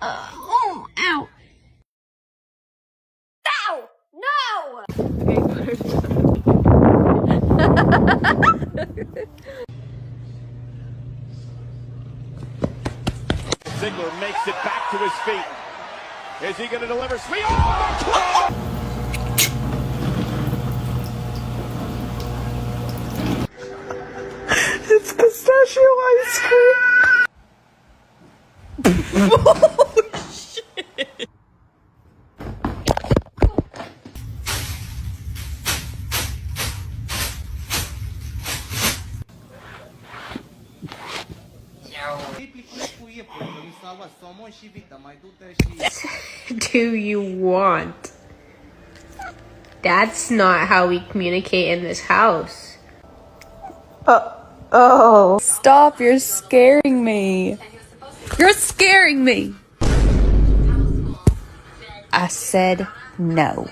Ow. Ow! No! Ziggler makes it back to his feet. Is he going to deliver? Sweet. Oh, it's pistachio ice cream. Oh, shit. Do you want? That's not how we communicate in this house. Oh. Stop, you're scaring me. You're scaring me. I said no.